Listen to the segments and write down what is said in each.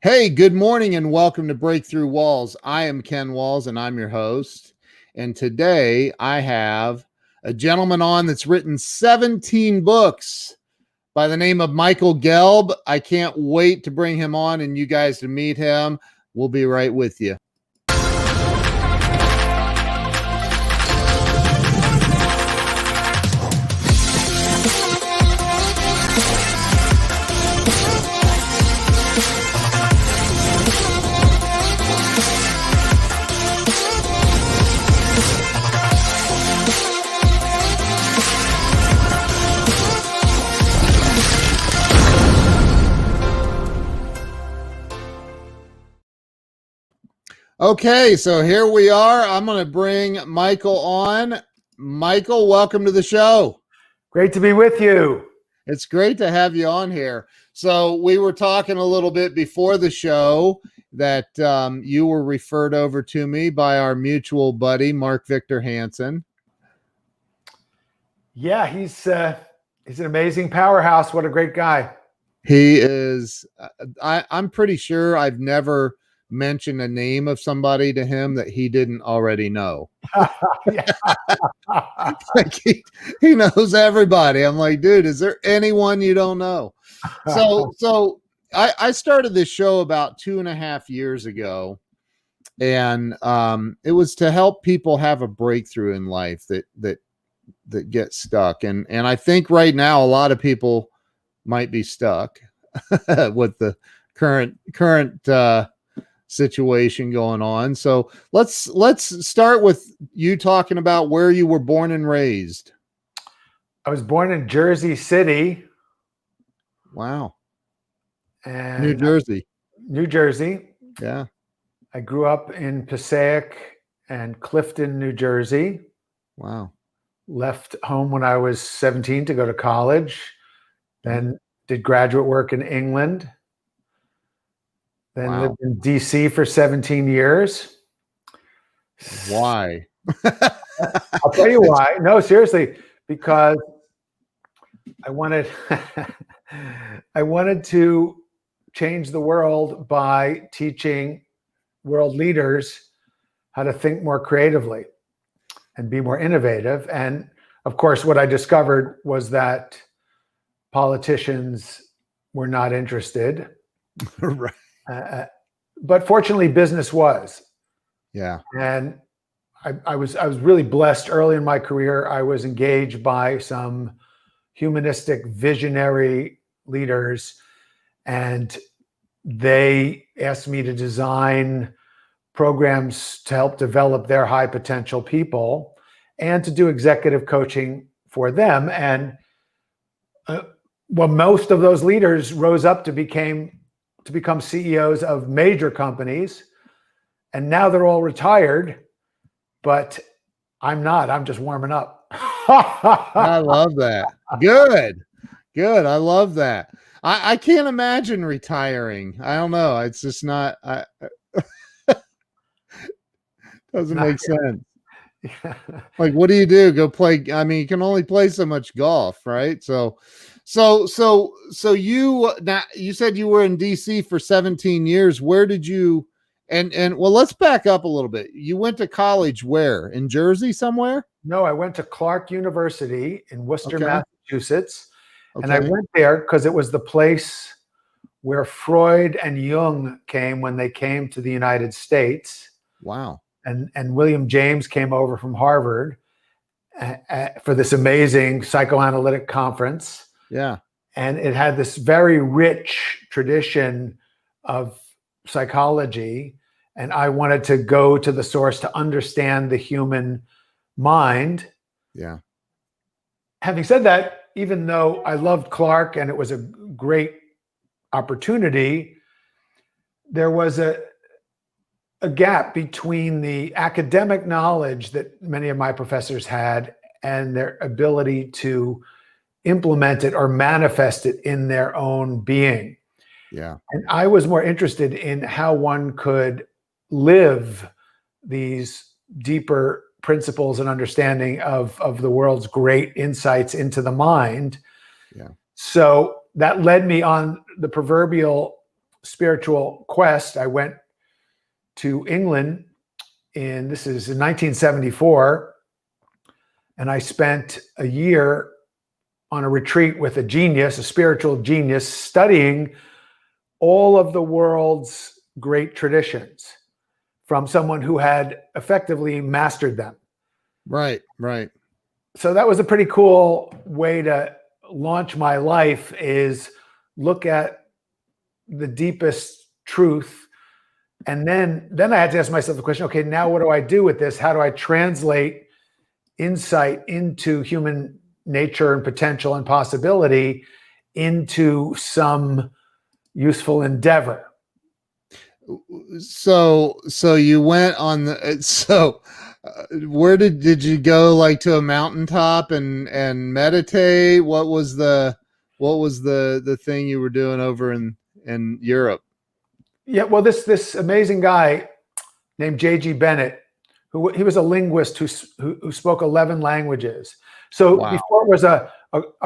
Hey, good morning and welcome to Breakthrough Walls. I am Ken Walls and I'm your host. And today I have a gentleman on that's written 17 books by the name of Michael Gelb. I can't wait to bring him on and you guys to meet him. We'll be right with you. Okay, so here we are. I'm going to bring Michael on. Michael, welcome to the show. Great to be with you. It's great to have you on here. So we were talking a little bit before the show that you were referred over to me by our mutual buddy, Mark Victor Hansen. Yeah, he's an amazing powerhouse. What a great guy. He is. I'm pretty sure I've never mentioned a name of somebody to him that he didn't already know. Like he knows everybody. I'm like, dude, is there anyone you don't know? So I started this show about 2.5 years ago, and it was to help people have a breakthrough in life that get stuck. And I think right now a lot of people might be stuck with the current situation going on. So let's start with you talking about where you were born and raised. I was born in Jersey City. Wow. And New Jersey. New Jersey. Yeah. I grew up in Passaic and Clifton, New Jersey. Wow. Left home when I was 17 to go to college. Then did graduate work in England. Then lived in DC for 17 years. Why? I'll tell you why. No, seriously, because I wanted to change the world by teaching world leaders how to think more creatively and be more innovative. And of course, what I discovered was that politicians were not interested. Right. But fortunately, business was. Yeah. And I was really blessed early in my career. I was engaged by some humanistic visionary leaders, and they asked me to design programs to help develop their high potential people and to do executive coaching for them. And most of those leaders rose up to become CEOs of major companies. And now they're all retired, but I'm not. I'm just warming up. I love that. Good. I love that. I can't imagine retiring. I don't know. It's just not, doesn't make sense. Yeah. Like, what do you do? Go play. I mean, you can only play so much golf, right? So you said you were in DC for 17 years. Where did you, and well, let's back up a little bit. You went to college where? In Jersey somewhere? No, I went to Clark University in Worcester, Okay. Massachusetts. Okay. And I went there because it was the place where Freud and Jung came when they came to the United States. Wow. And William James came over from Harvard for this amazing psychoanalytic conference. Yeah. And it had this very rich tradition of psychology. And I wanted to go to the source to understand the human mind. Yeah. Having said that, even though I loved Clark and it was a great opportunity, there was a gap between the academic knowledge that many of my professors had and their ability to implement it or manifest it in their own being. Yeah. And I was more interested in how one could live these deeper principles and understanding of the world's great insights into the mind. Yeah. So that led me on the proverbial spiritual quest, I went to England this is in 1974, and I spent a year on a retreat with a spiritual genius, studying all of the world's great traditions from someone who had effectively mastered them. Right, right. So that was a pretty cool way to launch my life, is look at the deepest truth. And then I had to ask myself the question, okay, now what do I do with this? How do I translate insight into human nature and potential and possibility into some useful endeavor? So you went on where did you go, like to a mountaintop and meditate? What was the thing you were doing over in Europe? Yeah, well, this amazing guy named J.G. Bennett, he was a linguist who spoke 11 languages. So Wow. Before it was a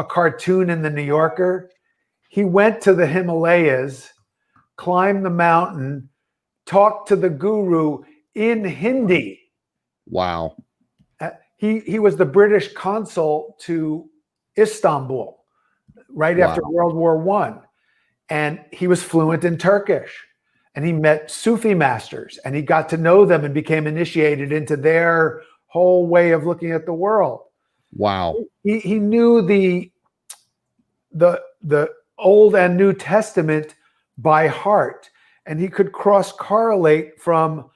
cartoon in the New Yorker, he went to the Himalayas, climbed the mountain, talked to the guru in Hindi. Wow. He was the British consul to Istanbul right after World War I. And he was fluent in Turkish. And he met Sufi masters, and he got to know them and became initiated into their whole way of looking at the world. Wow. He knew the Old and New Testament by heart, and he could cross correlate from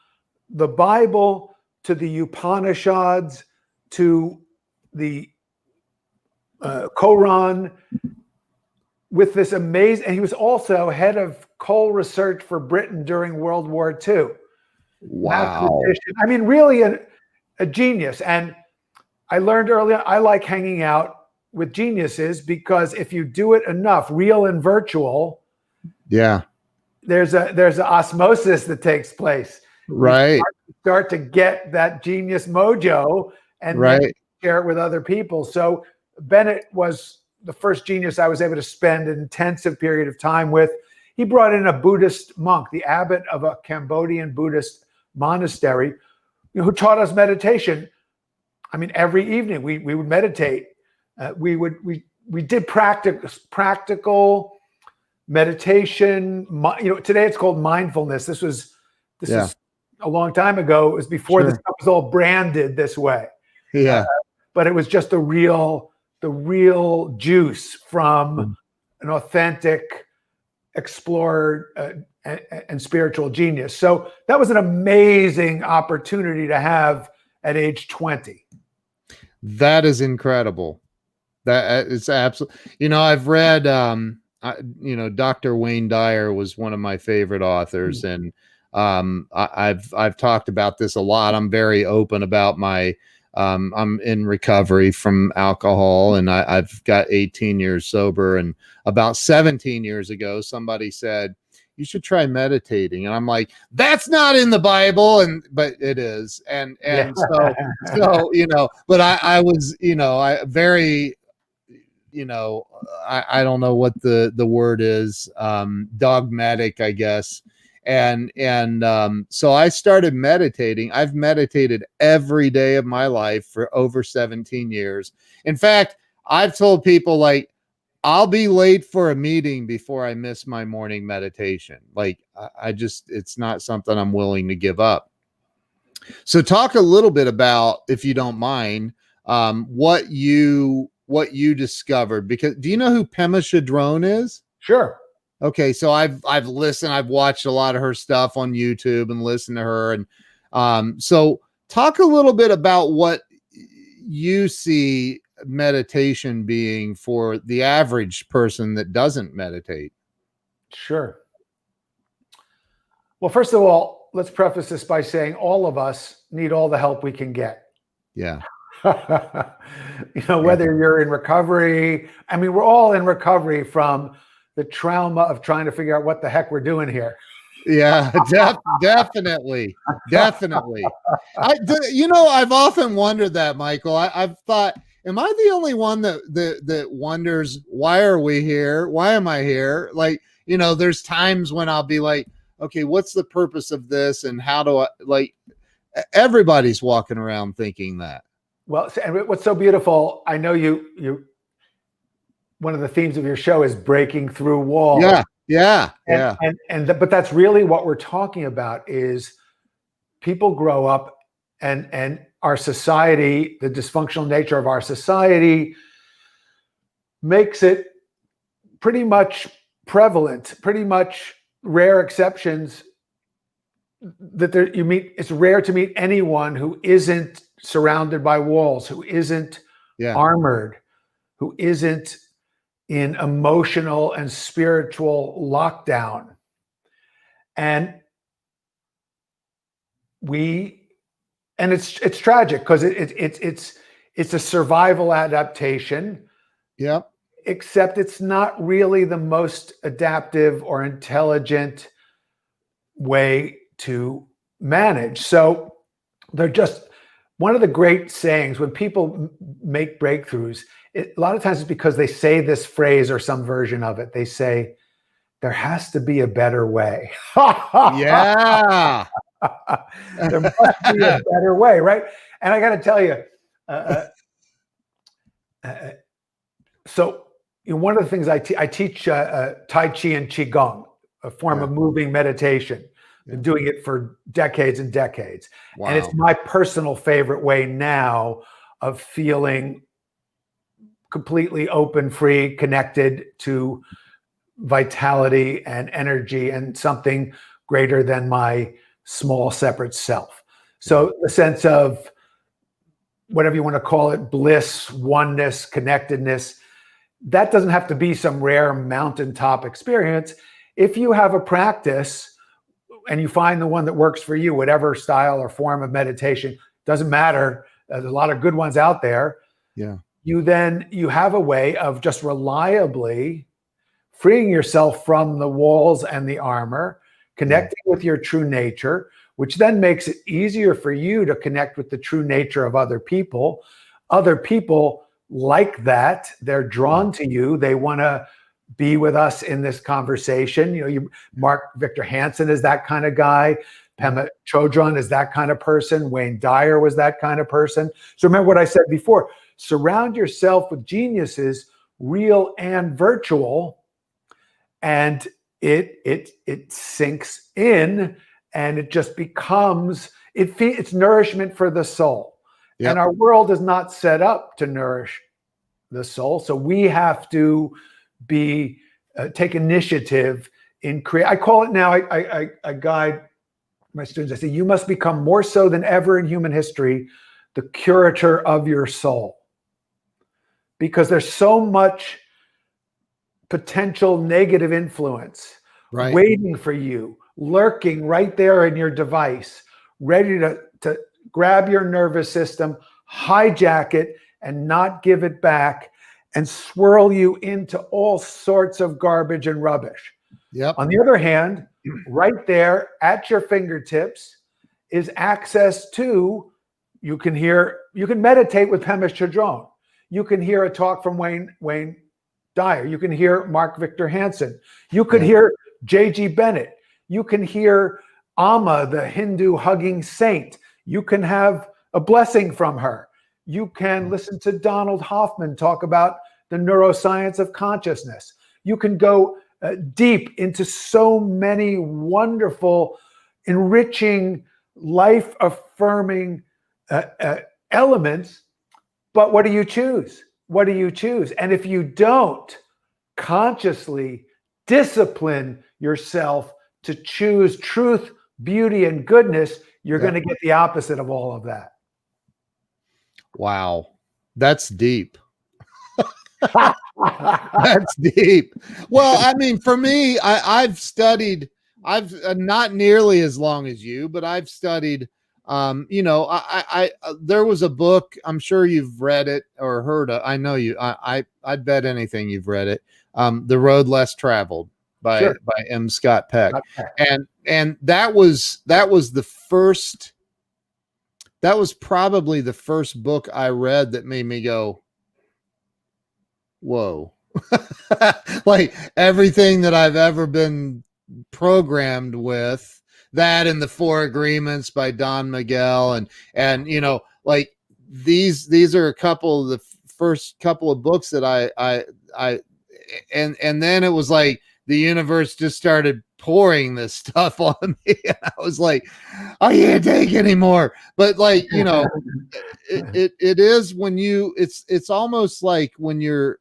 the Bible to the Upanishads to the Quran with this amazing, and he was also head of coal research for Britain during World War II. Wow. I mean, really a genius. And I learned early on, I like hanging out with geniuses, because if you do it enough, real and virtual, yeah, there's a osmosis that takes place. Right. You start to get that genius mojo, and right. then share it with other people. So Bennett was the first genius I was able to spend an intensive period of time with. He brought in a Buddhist monk, the abbot of a Cambodian Buddhist monastery, who taught us meditation. I mean, every evening we would meditate. We did practical meditation. Today it's called mindfulness. This is a long time ago. It was before this stuff was all branded this way. Yeah. But it was just the real juice from an authentic explorer and spiritual genius. So that was an amazing opportunity to have at age 20. That is incredible. That is absolutely, I've read, Dr. Wayne Dyer was one of my favorite authors. And I've talked about this a lot. I'm very open about I'm in recovery from alcohol, and I've got 18 years sober. And about 17 years ago, somebody said, you should try meditating. And I'm like, that's not in the Bible. But it is. And so, but I was, very, I don't know what the word is, dogmatic, I guess. And so I started meditating. I've meditated every day of my life for over 17 years. In fact, I've told people, like, I'll be late for a meeting before I miss my morning meditation. Like, it's not something I'm willing to give up. So talk a little bit about, if you don't mind, what you discovered, because do you know who Pema Chödrön is? Sure. Okay, so I've listened, I've watched a lot of her stuff on YouTube and listened to her. And so talk a little bit about what you see meditation being for the average person that doesn't meditate. Sure. Well, first of all, let's preface this by saying all of us need all the help we can get. Yeah. Whether you're in recovery, I mean, we're all in recovery from the trauma of trying to figure out what the heck we're doing here. Yeah, definitely. I've often wondered that, Michael. I've thought, am I the only one that wonders, why are we here? Why am I here? Like, there's times when I'll be like, okay, what's the purpose of this? And how do I, like, everybody's walking around thinking that. Well, and what's so beautiful, I know one of the themes of your show is breaking through walls. But that's really what we're talking about is people grow up and our society, the dysfunctional nature of our society makes it pretty much prevalent, pretty much rare exceptions that it's rare to meet anyone who isn't surrounded by walls, who isn't armored, who isn't in emotional and spiritual lockdown. And it's tragic because it's a survival adaptation. Yep. Except it's not really the most adaptive or intelligent way to manage. So they're just one of the great sayings when people make breakthroughs, a lot of times it's because they say this phrase or some version of it. They say, there has to be a better way. Yeah. There must be a better way, right? And I got to tell you, so one of the things I teach Tai Chi and Qigong, a form of moving meditation. Been doing it for decades and decades. Wow. And it's my personal favorite way now of feeling completely open, free, connected to vitality and energy and something greater than my small separate self. So the sense of whatever you want to call it, bliss, oneness, connectedness, that doesn't have to be some rare mountaintop experience. If you have a practice and you find the one that works for you, whatever style or form of meditation, doesn't matter. There's a lot of good ones out there. Yeah. You have a way of just reliably freeing yourself from the walls and the armor, connecting with your true nature, which then makes it easier for you to connect with the true nature of other people. Other people like that. They're drawn to you. They want to be with us in this conversation. Mark Victor Hansen is that kind of guy. Pema Chodron is that kind of person. Wayne Dyer was that kind of person. So remember what I said before, surround yourself with geniuses, real and virtual, and it sinks in and it just becomes, it's nourishment for the soul. Yep. And our world is not set up to nourish the soul. So we have to take initiative in create. I call it now, I guide my students. I say, you must become more so than ever in human history, the curator of your soul. Because there's so much potential negative influence waiting for you, lurking right there in your device, ready to grab your nervous system, hijack it, and not give it back, and swirl you into all sorts of garbage and rubbish. Yep. On the other hand, right there at your fingertips is access to, you can meditate with Pema Chodron. You can hear a talk from Wayne Dyer. You can hear Mark Victor Hansen. You could hear J.G. Bennett. You can hear Amma, the Hindu hugging saint. You can have a blessing from her. You can listen to Donald Hoffman talk about the neuroscience of consciousness. You can go deep into so many wonderful, enriching, life-affirming elements. But what do you choose? What do you choose? And if you don't consciously discipline yourself to choose truth, beauty, and goodness, you're going to get the opposite of all of that. Wow. That's deep. That's deep. Well, I mean, for me, I've studied, not nearly as long as you, but I've studied, there was a book, I'm sure you've read it or heard of. I know you, I'd bet anything you've read it. The Road Less Traveled by M. Scott Peck. And that was probably the first book I read that made me go, whoa. Like everything that I've ever been programmed with, that and the Four Agreements by Don Miguel, and like these are a couple of the first couple of books that I and then it was like the universe just started pouring this stuff on me. And I was like, I can't take anymore. But like, it is when it's almost like when you're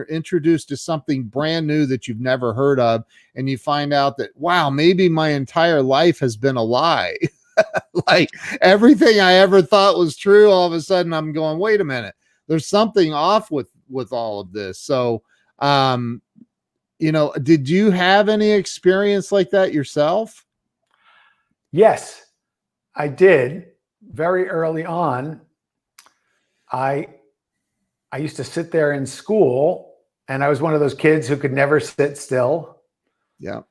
introduced to something brand new that you've never heard of, and you find out that, wow, maybe my entire life has been a lie. Like everything I ever thought was true, all of a sudden I'm going, wait a minute, there's something off with all of this. So did you have any experience like that yourself? Yes, I did. Very early on, I used to sit there in school, and I was one of those kids who could never sit still. Yeah.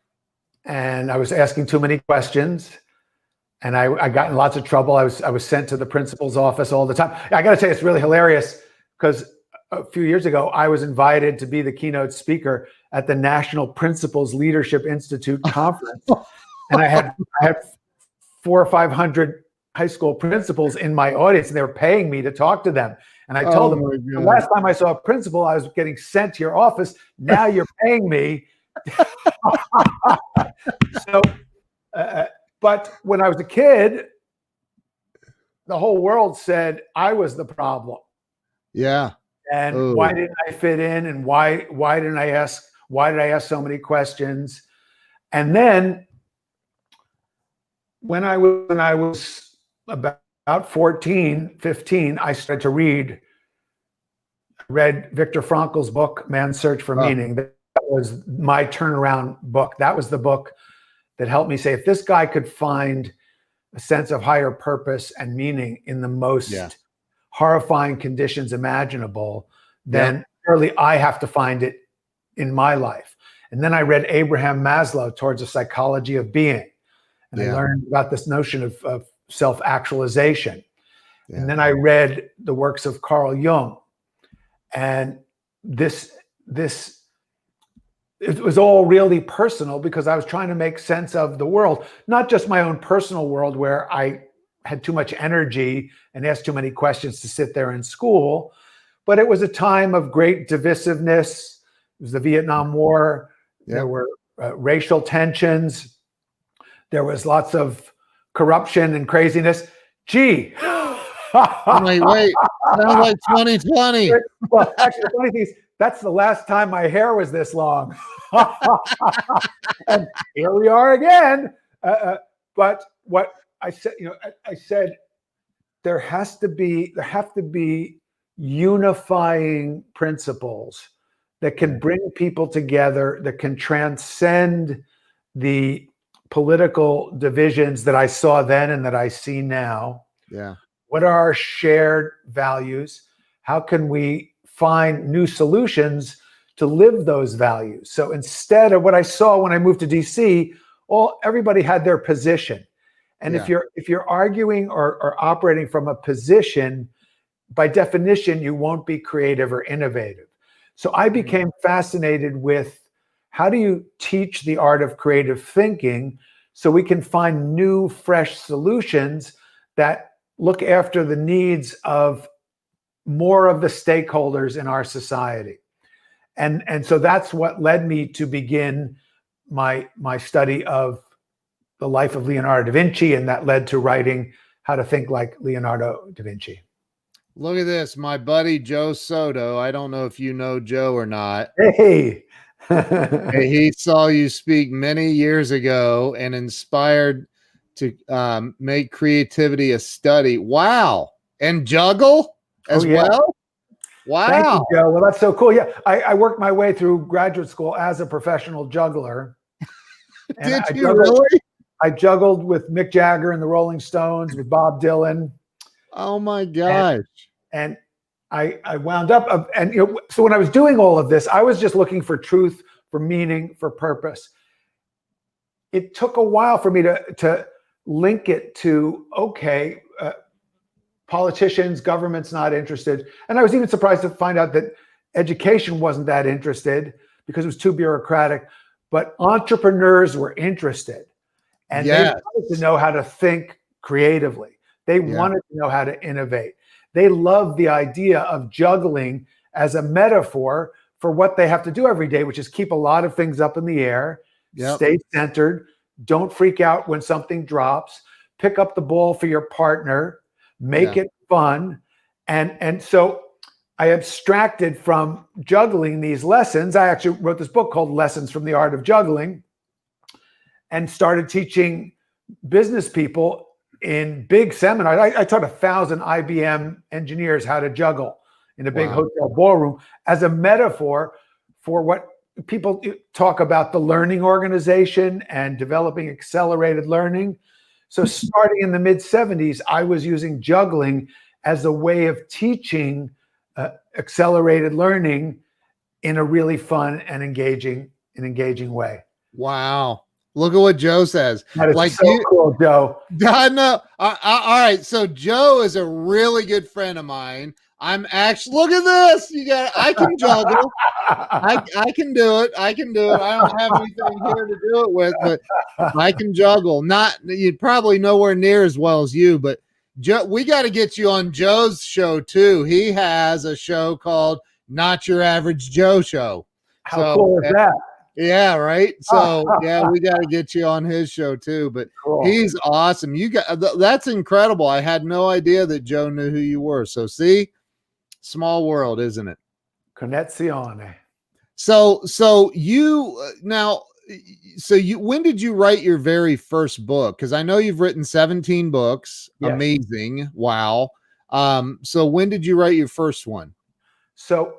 And I was asking too many questions, and I got in lots of trouble. I was sent to the principal's office all the time. I got to say, it's really hilarious because a few years ago, I was invited to be the keynote speaker at the National Principals Leadership Institute conference. And I had 400 or 500 high school principals in my audience, and they were paying me to talk to them. And I told them, the last time I saw a principal, I was getting sent to your office. Now you're paying me. So, but when I was a kid, the whole world said I was the problem. Yeah. And why didn't I fit in? And why did I ask so many questions? And then when I was about 14, 15, I started to read Viktor Frankl's book, Man's Search for Meaning. That was my turnaround book. That was the book that helped me say, if this guy could find a sense of higher purpose and meaning in the most horrifying conditions imaginable, then surely I have to find it in my life. And then I read Abraham Maslow, Towards a Psychology of Being. And I learned about this notion of self-actualization. Yeah. And then I read the works of Carl Jung. And it was all really personal because I was trying to make sense of the world, not just my own personal world where I had too much energy and asked too many questions to sit there in school, but it was a time of great divisiveness. It was the Vietnam War. Yeah. There were racial tensions. There was lots of corruption and craziness. Gee. wait. Sounds like 2020. Well, actually, the funny thing is, that's the last time my hair was this long. And here we are again. But what I said, I said there have to be unifying principles that can bring people together, that can transcend the political divisions that I saw then and that I see now. Yeah. What are our shared values? How can we find new solutions to live those values? So instead of what I saw when I moved to DC, everybody had their position. And if you're arguing or operating from a position, by definition, you won't be creative or innovative. So I became fascinated with how do you teach the art of creative thinking so we can find new, fresh solutions that look after the needs of more of the stakeholders in our society. And so that's what led me to begin my study of the life of Leonardo da Vinci, and that led to writing How to Think Like Leonardo da Vinci. Look at this, my buddy Joe Soto. I don't know if you know Joe or not. Hey. He saw you speak many years ago and inspired to make creativity a study. Wow. And juggle as well? Wow. Thank you, Joe. Well, that's so cool. Yeah, I worked my way through graduate school as a professional juggler. Did you really? I juggled with Mick Jagger and the Rolling Stones, with Bob Dylan. Oh my gosh. And I wound up, so when I was doing all of this, I was just looking for truth, for meaning, for purpose. It took a while for me to link it to, politicians, government's not interested. And I was even surprised to find out that Education wasn't that interested because it was too bureaucratic, but entrepreneurs were interested, and they wanted to know how to think creatively. They wanted to know how to innovate. They loved the idea of juggling as a metaphor for what they have to do every day, which is keep a lot of things up in the air, stay centered, don't freak out when something drops, pick up the ball for your partner, make it fun. And so I abstracted from juggling these lessons. I actually wrote this book called Lessons from the Art of Juggling, and started teaching business people in big seminars. I taught 1,000 IBM engineers how to juggle in a big hotel ballroom as a metaphor for what people talk about, the learning organization and developing accelerated learning. So starting in the mid-70s, I was using juggling as a way of teaching accelerated learning in a really fun and engaging way. Wow. Look at what Joe says. That is like so cool, Joe. I know. All right. So Joe is a really good friend of mine. I'm actually, look at this. I can juggle. I can do it. I can do it. I don't have anything here to do it with, but I can juggle. You'd probably nowhere near as well as you, but Joe, we got to get you on Joe's show too. He has a show called Not Your Average Joe Show. How cool is that? Yeah, right. So we got to get you on his show too. But he's awesome. That's incredible. I had no idea that Joe knew who you were. So see, small world, isn't it? Connezione. So you when did you write your very first book? Because I know you've written 17 books. Yes. Amazing. Wow. So when did you write your first one? So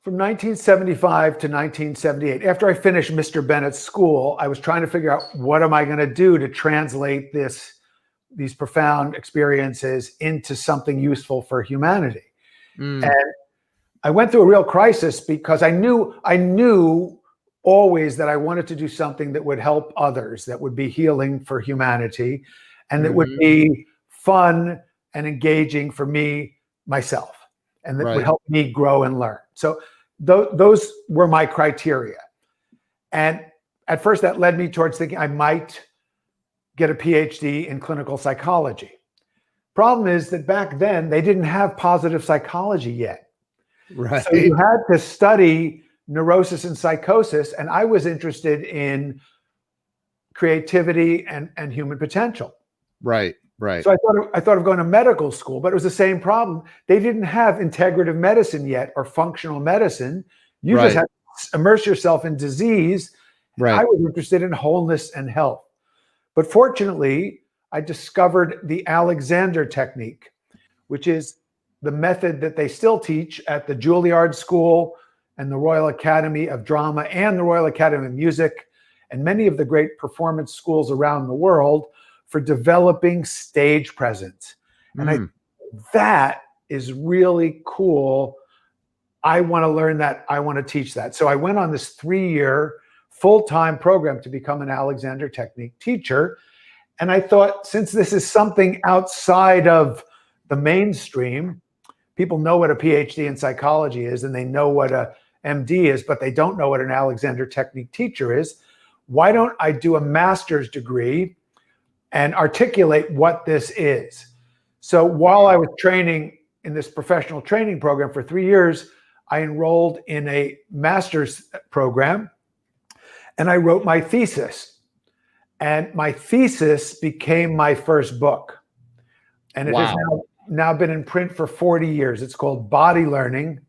from 1975 to 1978, after I finished Mr. Bennett's school, I was trying to figure out what am I going to do to translate these profound experiences into something useful for humanity. And I went through a real crisis because I knew always that I wanted to do something that would help others, that would be healing for humanity, and that would be fun and engaging for myself, and that would help me grow and learn. So those were my criteria. And at first that led me towards thinking I might get a PhD in clinical psychology. Problem is that back then they didn't have positive psychology yet. Right. So you had to study neurosis and psychosis, and I was interested in creativity and human potential. Right. So I thought of going to medical school, but it was the same problem. They didn't have integrative medicine yet or functional medicine. You just had to immerse yourself in disease. I was interested in wholeness and health. But fortunately, I discovered the Alexander technique, which is the method that they still teach at the Juilliard School and the Royal Academy of Drama and the Royal Academy of Music and many of the great performance schools around the world for developing stage presence. And that is really cool. I want to learn that. I want to teach that. So I went on this 3-year full-time program to become an Alexander technique teacher. And I thought, since this is something outside of the mainstream, people know what a PhD in psychology is and they know what a MD is, but they don't know what an Alexander technique teacher is. Why don't I do a master's degree and articulate what this is? So while I was training in this professional training program for 3 years, I enrolled in a master's program and I wrote my thesis. And my thesis became my first book. And it has now been in print for 40 years. It's called Body Learning,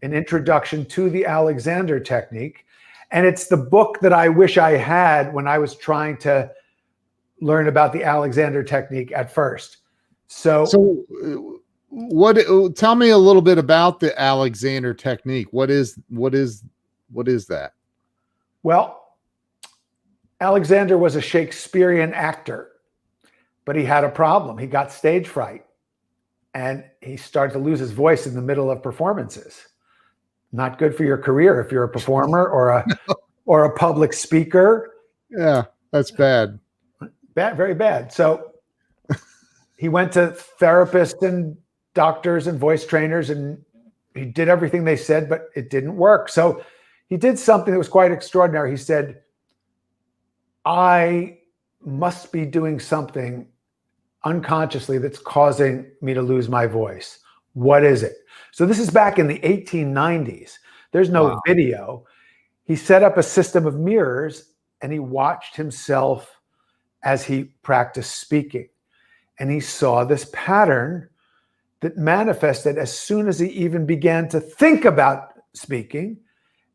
An Introduction to the Alexander Technique. And it's the book that I wish I had when I was trying to learn about the Alexander Technique at first. So tell me a little bit about the Alexander Technique. What is that? Well, Alexander was a Shakespearean actor, but he had a problem. He got stage fright and he started to lose his voice in the middle of performances. Not good for your career if you're a performer or a public speaker. Yeah, that's bad. Bad, very bad. So he went to therapists and doctors and voice trainers and he did everything they said, but it didn't work. So he did something that was quite extraordinary. He said, I must be doing something unconsciously that's causing me to lose my voice. What is it? So this is back in the 1890s. There's no video. He set up a system of mirrors and he watched himself as he practiced speaking. And he saw this pattern that manifested as soon as he even began to think about speaking.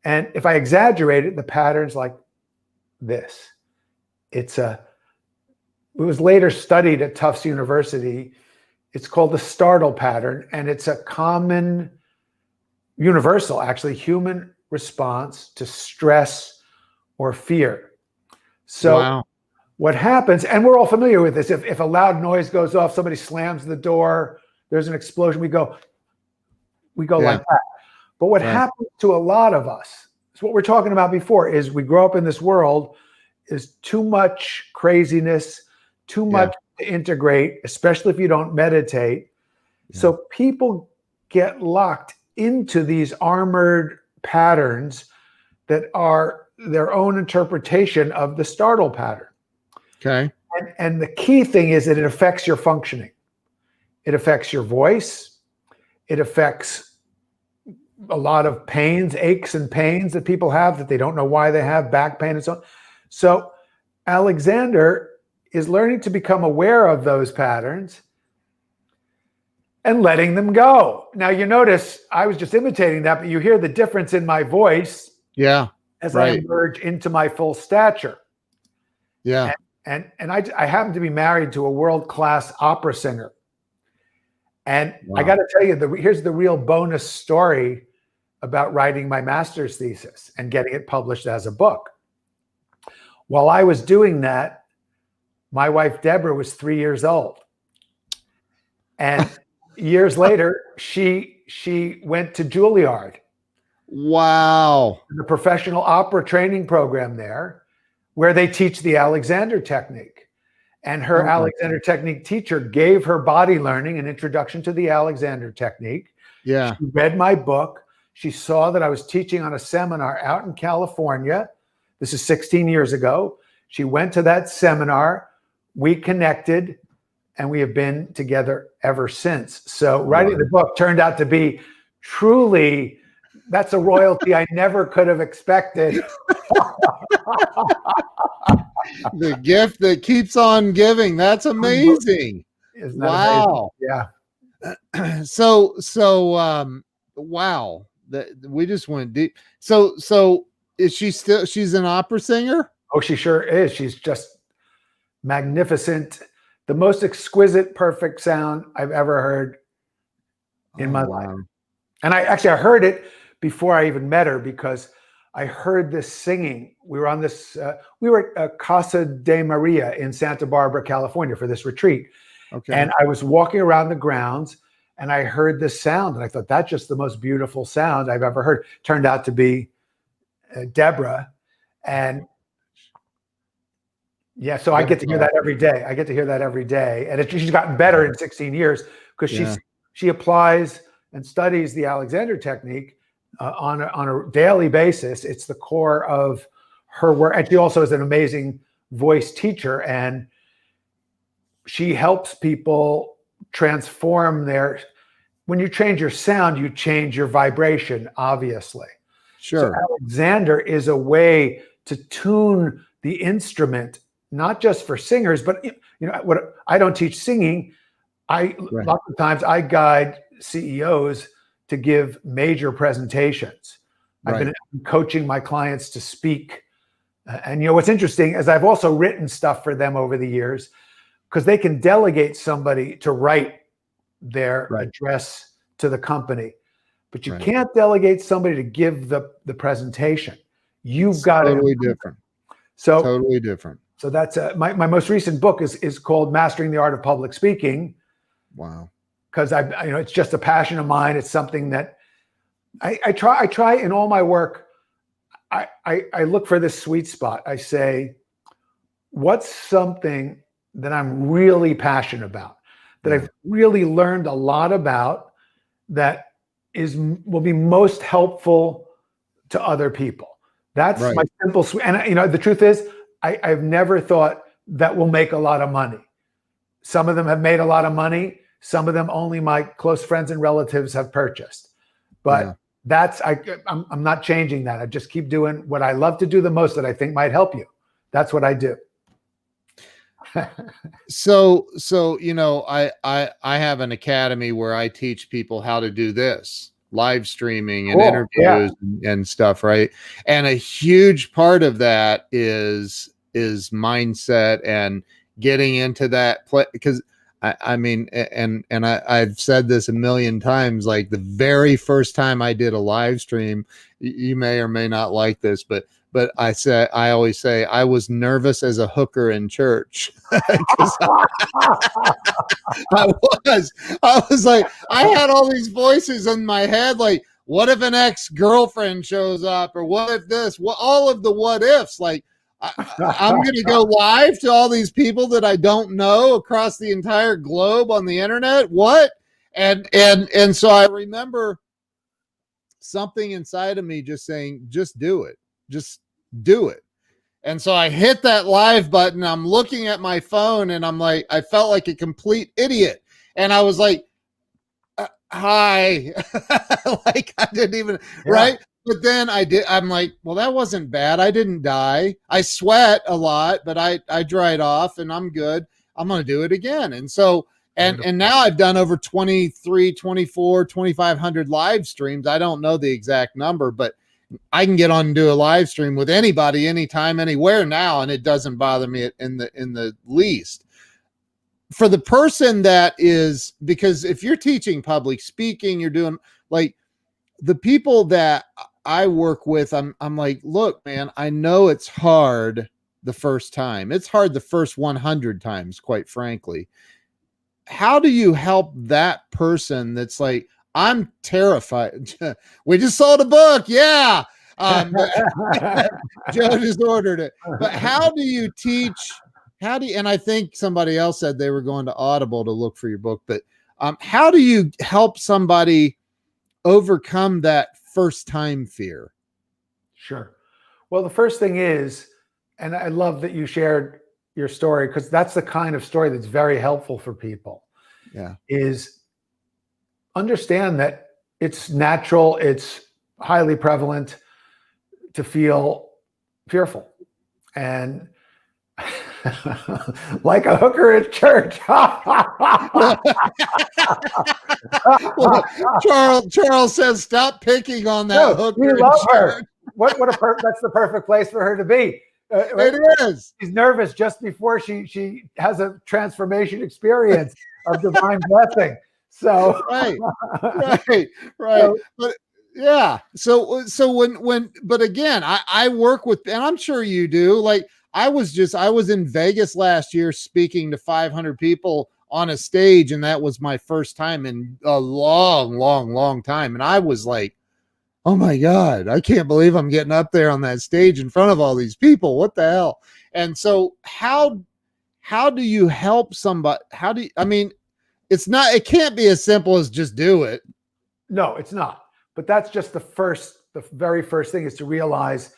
And if I exaggerate it, the pattern's like this. It was later studied at Tufts University. It's called the Startle Pattern, and it's a common, universal, actually, human response to stress or fear. So what happens, and we're all familiar with this, if a loud noise goes off, somebody slams the door, there's an explosion, we go like that. But what happens to a lot of us, is what we're talking about before, is we grow up in this world, is too much craziness, too much to integrate, especially if you don't meditate. So people get locked into these armored patterns that are their own interpretation of the startle pattern. Okay. And the key thing is that it affects your functioning. It affects your voice. It affects a lot of pains, aches and pains that people have that they don't know why they have, back pain and so on. So Alexander is learning to become aware of those patterns and letting them go. Now you notice I was just imitating that, but you hear the difference in my voice as I emerge into my full stature. Yeah. And I happen to be married to a world-class opera singer. And I got to tell you, here's the real bonus story about writing my master's thesis and getting it published as a book. While I was doing that, my wife, Deborah, was 3 years old. And years later, she went to Juilliard. Wow. The professional opera training program there, where they teach the Alexander technique. And her Alexander technique teacher gave her body learning an introduction to the Alexander technique. Yeah. She read my book. She saw that I was teaching on a seminar out in California. This is 16 years ago. She went to that seminar. We connected, and we have been together ever since. So writing the book turned out to be truly, that's a royalty I never could have expected. The gift that keeps on giving. That's amazing. Isn't that amazing? Yeah. So wow. We just went deep. So is she's an opera singer? Oh, she sure is. She's just magnificent. The most exquisite, perfect sound I've ever heard in my life. And I heard it before I even met her, because I heard this singing. We were on this, we were at Casa de Maria in Santa Barbara, California for this retreat. Okay. And I was walking around the grounds and I heard this sound and I thought, that's just the most beautiful sound I've ever heard. Turned out to be Deborah. And yeah, so I get to hear that every day. I get to hear that every day. And she's gotten better in 16 years because she applies and studies the Alexander technique on a daily basis. It's the core of her work. And she also is an amazing voice teacher. And she helps people transform when you change your sound, you change your vibration, obviously. Sure. So Alexander is a way to tune the instrument, not just for singers, but what I don't teach singing. Lots of times I guide CEOs to give major presentations. I've been coaching my clients to speak. And what's interesting is I've also written stuff for them over the years, because they can delegate somebody to write their address to the company. But you can't delegate somebody to give the presentation. You've got to totally different. So totally different. So that's my most recent book is called Mastering the Art of Public Speaking. Wow. Because it's just a passion of mine. It's something that I try in all my work. I look for this sweet spot. I say, what's something that I'm really passionate about, that I've really learned a lot about, that will be most helpful to other people. That's Right. my simple, and the truth is, I've never thought that will make a lot of money. Some of them have made a lot of money. Some of them only my close friends and relatives have purchased. But I'm not changing that. I just keep doing what I love to do the most that I think might help you. That's what I do. So I have an academy where I teach people how to do this, live streaming and interviews and stuff, right? And a huge part of that is mindset and getting into that play, because I've said this a million times, like the very first time I did a live stream, you may or may not like this, but I always say I was nervous as a hooker in church. I was like, I had all these voices in my head, like, what if an ex-girlfriend shows up, or what if this, all of the what ifs, like, I'm going to go live to all these people that I don't know across the entire globe on the internet. What? And so I remember something inside of me just saying, just do it. Just do it. And so I hit that live button. I'm looking at my phone and I'm like, I felt like a complete idiot. And I was like, hi. Like I didn't even, right? But then I'm like, well, that wasn't bad. I didn't die. I sweat a lot, but I dried off and I'm good. I'm going to do it again. And so, and now I've done over 23, 24, 2,500 live streams. I don't know the exact number, but I can get on and do a live stream with anybody, anytime, anywhere now. And it doesn't bother me in the least. For the person that is, because if you're teaching public speaking, you're doing like the people that I work with, I'm like, look, man, I know it's hard the first time. It's hard the first 100 times, quite frankly. How do you help that person that's like, I'm terrified. We just sold a book. Yeah. Joe just ordered it. But how do you teach? And I think somebody else said they were going to Audible to look for your book, but how do you help somebody overcome that first time fear? Sure. Well, the first thing is, and I love that you shared your story, because that's the kind of story that's very helpful for people. Yeah. Is understand that it's natural, it's highly prevalent to feel fearful. And like a hooker at church. Well, Charles says, stop picking on that hooker. We love her. That's the perfect place for her to be. It is. She's nervous just before she has a transformation experience of divine blessing. So right. But yeah. So but again, I work with, and I'm sure you do. Like I was in Vegas last year speaking to 500 people on a stage, and that was my first time in a long time. And I was like, oh my God, I can't believe I'm getting up there on that stage in front of all these people. What the hell? And so how do you help somebody? It can't be as simple as just do it. No, it's not. But that's just the very first thing, is to realize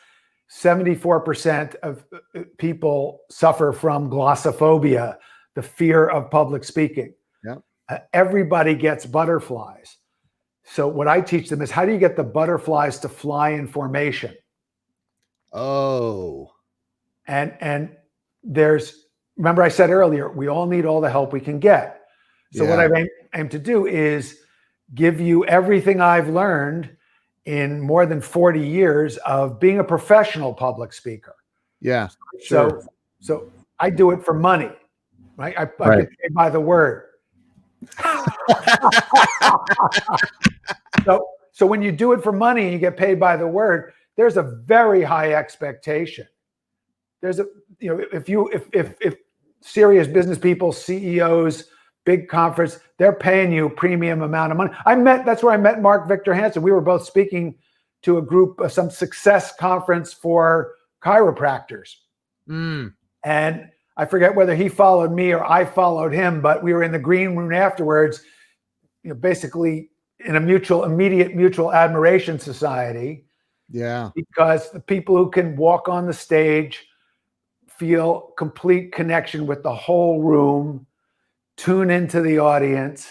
74% of people suffer from glossophobia, the fear of public speaking. Yeah. Everybody gets butterflies. So what I teach them is, how do you get the butterflies to fly in formation? Oh. And remember I said earlier, we all need all the help we can get. So what I aim to do is give you everything I've learned in more than 40 years of being a professional public speaker. Yeah. Sure. So I do it for money, right? I get paid by the word. So when you do it for money and you get paid by the word, there's a very high expectation. If serious business people, CEOs, big conference, they're paying you a premium amount of money. That's where I met Mark Victor Hansen. We were both speaking to a group of some success conference for chiropractors. Mm. And I forget whether he followed me or I followed him, but we were in the green room afterwards, basically in a immediate mutual admiration society. Yeah. Because the people who can walk on the stage feel complete connection with the whole room, tune into the audience.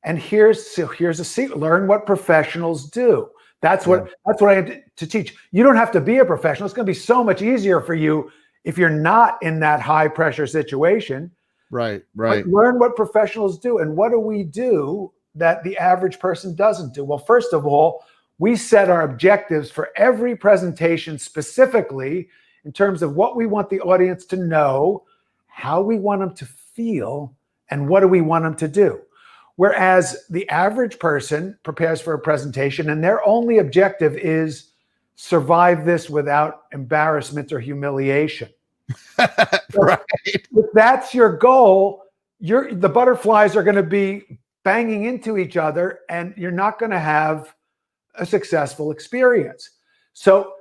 And here's a secret: learn what professionals do. That's what I have to teach. You don't have to be a professional. It's going to be so much easier for you if you're not in that high pressure situation. Right. But learn what professionals do. And what do we do that the average person doesn't do? Well, first of all, we set our objectives for every presentation specifically in terms of what we want the audience to know, how we want them to feel, and what do we want them to do. Whereas the average person prepares for a presentation and their only objective is survive this without embarrassment or humiliation. Right. If that's your goal, the butterflies are going to be banging into each other and you're not going to have a successful experience. So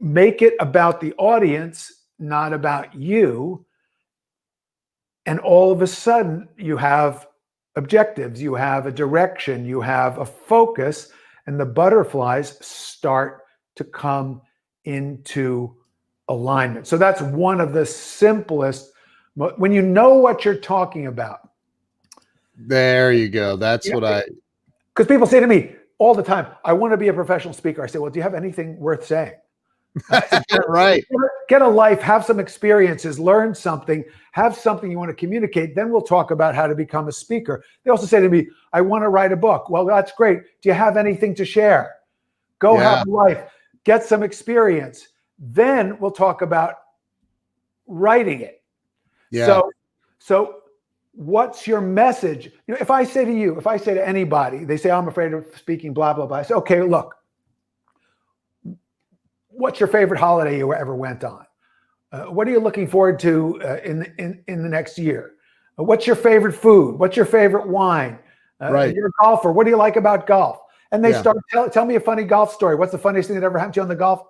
make it about the audience, not about you. And all of a sudden you have objectives, you have a direction, you have a focus, and the butterflies start to come into alignment. So that's one of the simplest, when you know what you're talking about. There you go. That's what because people say to me all the time, I want to be a professional speaker. I say, well, do you have anything worth saying? Right. Get a life, have some experiences, learn something, have something you want to communicate. Then we'll talk about how to become a speaker. They also say to me, I want to write a book. Well, that's great. Do you have anything to share? Go have a life, get some experience. Then we'll talk about writing it. Yeah. So what's your message? You know, if I say to anybody, they say, I'm afraid of speaking, blah, blah, blah. I say, okay, look, what's your favorite holiday you ever went on? What are you looking forward to in the next year? What's your favorite food? What's your favorite wine? Right. You're a golfer. What do you like about golf? And they start, tell me a funny golf story. What's the funniest thing that ever happened to you on the golf?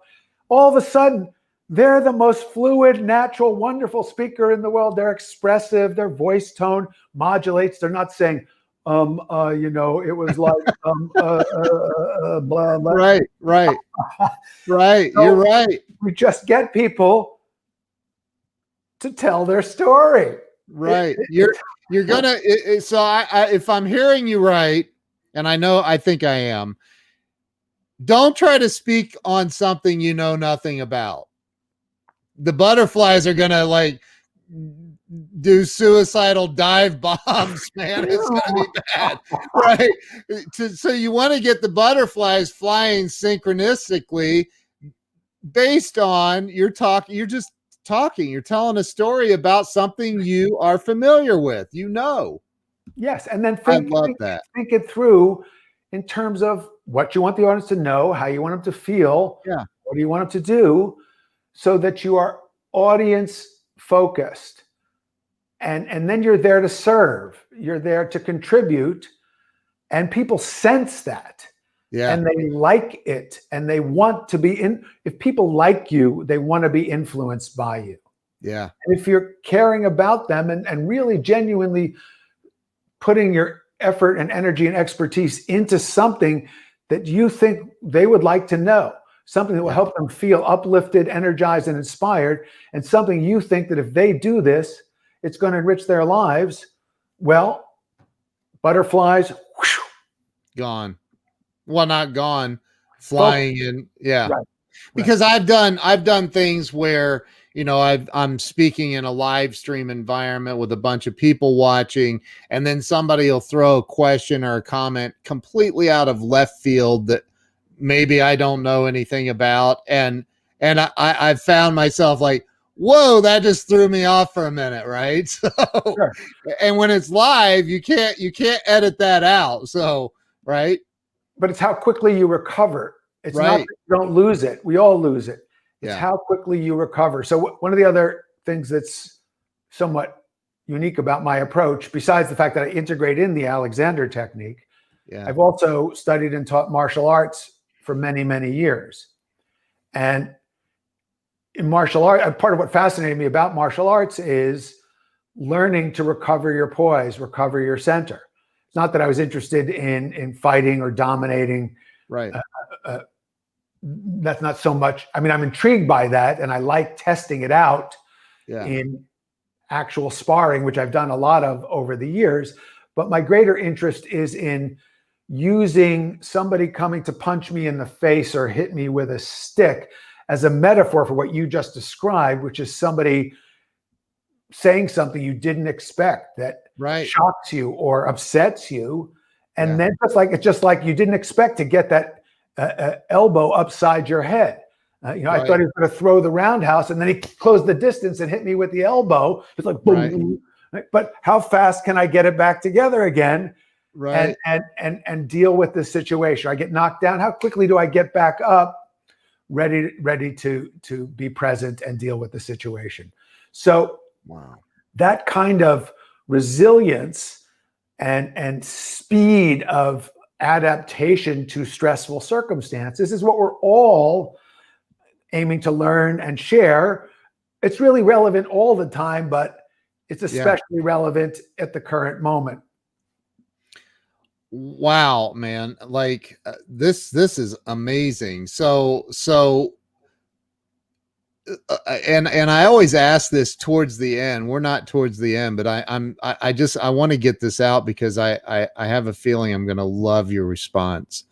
All of a sudden, they're the most fluid, natural, wonderful speaker in the world. They're expressive. Their voice tone modulates. They're not saying, you know, it was like, blah, blah. Right. Right. So you're right. We just get people to tell their story. Right. You're gonna. So if I'm hearing you right, and I think I am. Don't try to speak on something you know nothing about. The butterflies are gonna like do suicidal dive bombs, man. It's gonna be bad, right? So you want to get the butterflies flying synchronistically based on you're just talking. You're telling a story about something you are familiar with. You know. Yes, and then think it through in terms of what you want the audience to know, how you want them to feel, what do you want them to do, so that you are audience focused. And then you're there to serve, you're there to contribute, and people sense that. Yeah. And they like it, and they want to be if people like you, they want to be influenced by you. Yeah. And if you're caring about them and really genuinely putting your effort and energy and expertise into something that you think they would like to know, something that will help them feel uplifted, energized, and inspired, and something you think that if they do this, it's going to enrich their lives, well, butterflies, whoosh, gone. Well, not gone, flying in. Yeah. Right. Because I've done things where, you know, I'm speaking in a live stream environment with a bunch of people watching, and then somebody will throw a question or a comment completely out of left field that maybe I don't know anything about. And I've found myself like, whoa, that just threw me off for a minute. Right. So, sure. And when it's live, you can't edit that out. So, right. But it's how quickly you recover. It's not that you don't lose it. We all lose it. It's how quickly you recover. So one of the other things that's somewhat unique about my approach, besides the fact that I integrate in the Alexander technique, I've also studied and taught martial arts for many, many years. And in martial art, part of what fascinated me about martial arts is learning to recover your poise, recover your center. It's not that I was interested in fighting or dominating. Right. That's not so much. I mean, I'm intrigued by that, and I like testing it out in actual sparring, which I've done a lot of over the years. But my greater interest is in using somebody coming to punch me in the face or hit me with a stick as a metaphor for what you just described, which is somebody saying something you didn't expect that shocks you or upsets you. And then it's just like you didn't expect to get that elbow upside your head. I thought he was going to throw the roundhouse, and then he closed the distance and hit me with the elbow. It's like, boom. But how fast can I get it back together again? And deal with the situation? I get knocked down. How quickly do I get back up, ready to be present and deal with the situation? So that kind of resilience and speed of adaptation to stressful circumstances is what we're all aiming to learn and share. It's really relevant all the time, but it's especially relevant at the current moment. Wow, man. Like this is amazing. And I always ask this towards the end. We're not towards the end, but I want to get this out because I have a feeling I'm going to love your response.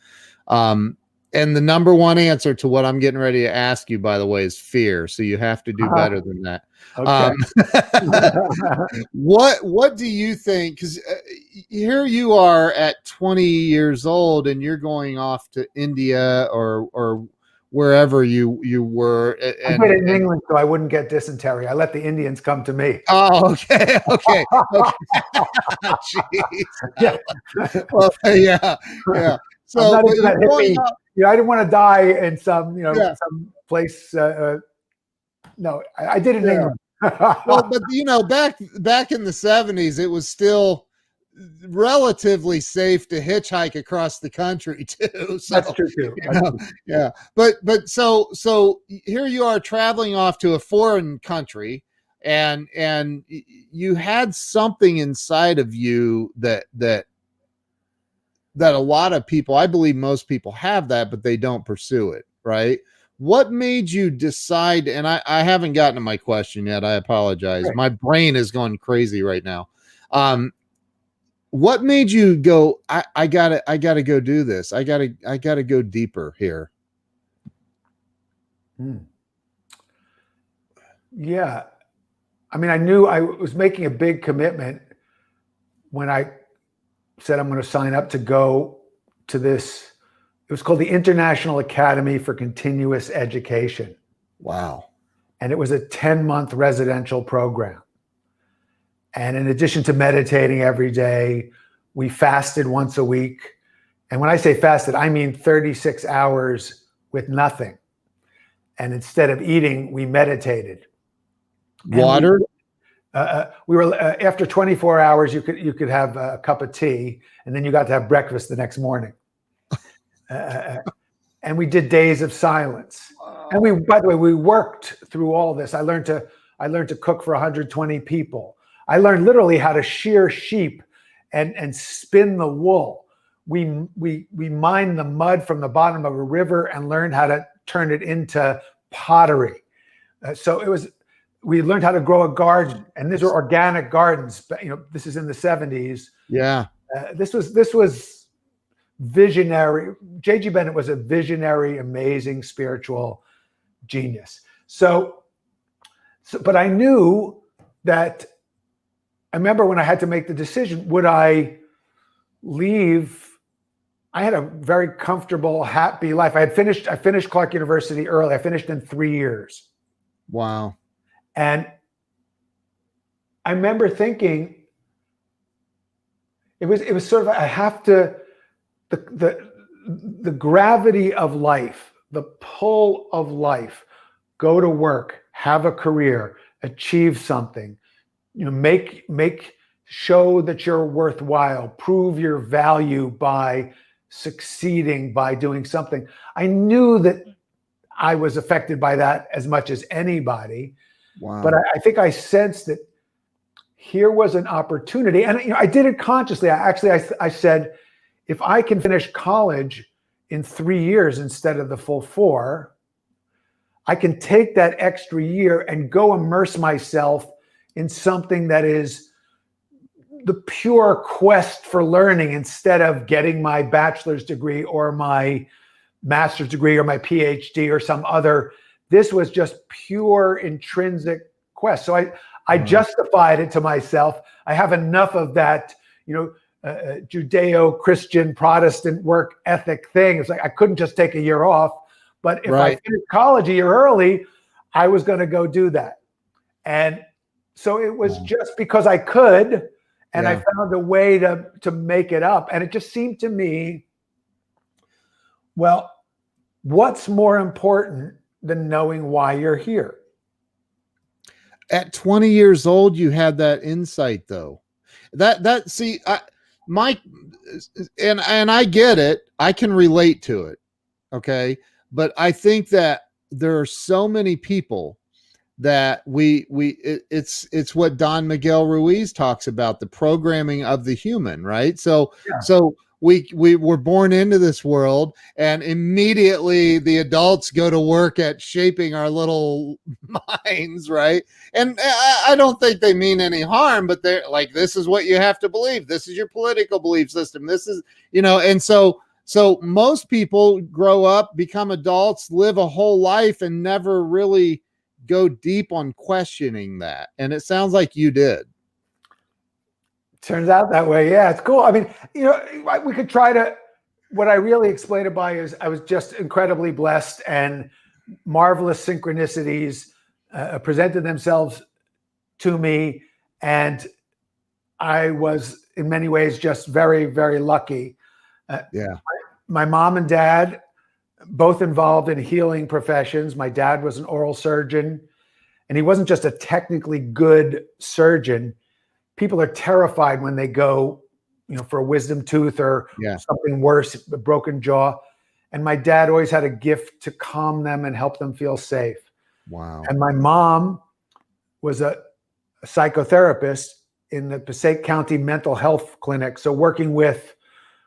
And the number one answer to what I'm getting ready to ask you, by the way, is fear. So you have to do better than that. Okay. What do you think? Because here you are at 20 years old, and you're going off to India or wherever you were. I did it in England so I wouldn't get dysentery. I let the Indians come to me. Oh, okay. Jeez. Well, yeah. So I didn't want to die in some, some place. No, I did it in England. Well, but back in the 70s, it was still relatively safe to hitchhike across the country too. So, that's true too. Yeah. But so here you are traveling off to a foreign country, and you had something inside of you that a lot of people, I believe most people have that, but they don't pursue it. Right. What made you decide? And I haven't gotten to my question yet. I apologize. Right. My brain is going crazy right now. What made you go, I gotta go do this. I gotta go deeper here. Yeah. I mean, I knew I was making a big commitment when I said I'm going to sign up to go to this. It was called the International Academy for Continuous Education. Wow. And it was a 10-month residential program. And in addition to meditating every day, we fasted once a week. And when I say fasted, I mean 36 hours with nothing. And instead of eating, we meditated. Water? We were after 24 hours, you could have a cup of tea, and then you got to have breakfast the next morning. And we did days of silence. And by the way, we worked through all this. I learned to cook for 120 people. I learned literally how to shear sheep and spin the wool. We mined the mud from the bottom of a river and learned how to turn it into pottery. We learned how to grow a garden, and these are organic gardens. But this is in the 70s. Yeah. This was visionary. J.G. Bennett was a visionary, amazing spiritual genius. But I knew that. I remember when I had to make the decision, would I leave? I had a very comfortable, happy life. I finished Clark University early. I finished in 3 years. Wow. And I remember thinking it was sort of, I have to, the gravity of life, the pull of life, go to work, have a career, achieve something, show that you're worthwhile, prove your value by succeeding, by doing something. I knew that I was affected by that as much as anybody. Wow. But I think I sensed that here was an opportunity. And I did it consciously. I said, if I can finish college in 3 years instead of the full 4, I can take that extra year and go immerse myself in something that is the pure quest for learning, instead of getting my bachelor's degree or my master's degree or my PhD or some other. This was just pure intrinsic quest. So I justified it to myself. I have enough of that, Judeo-Christian Protestant work ethic thing. It's like I couldn't just take a year off, but if I finished college a year early, I was going to go do that. And so it was just because I could, and I found a way to make it up. And it just seemed to me, well, what's more important than knowing why you're here? At 20 years old, you had that insight, though. See, I get it. I can relate to it. Okay. But I think that there are so many people that it's what Don Miguel Ruiz talks about, the programming of the human, right? So we were born into this world, and immediately the adults go to work at shaping our little minds, right? And I don't think they mean any harm, but they're like, this is what you have to believe. This is your political belief system. This is, and so most people grow up, become adults, live a whole life, and never really go deep on questioning that. And it sounds like you did. Turns out that way. Yeah, it's cool. I mean, we could try to, what I really explain it by is I was just incredibly blessed, and marvelous synchronicities presented themselves to me. And I was in many ways just very, very lucky. My mom and dad, both involved in healing professions. My dad was an oral surgeon, and he wasn't just a technically good surgeon. People are terrified when they go, for a wisdom tooth or something worse, a broken jaw. And my dad always had a gift to calm them and help them feel safe. Wow. And my mom was a psychotherapist in the Passaic County Mental Health Clinic. So working with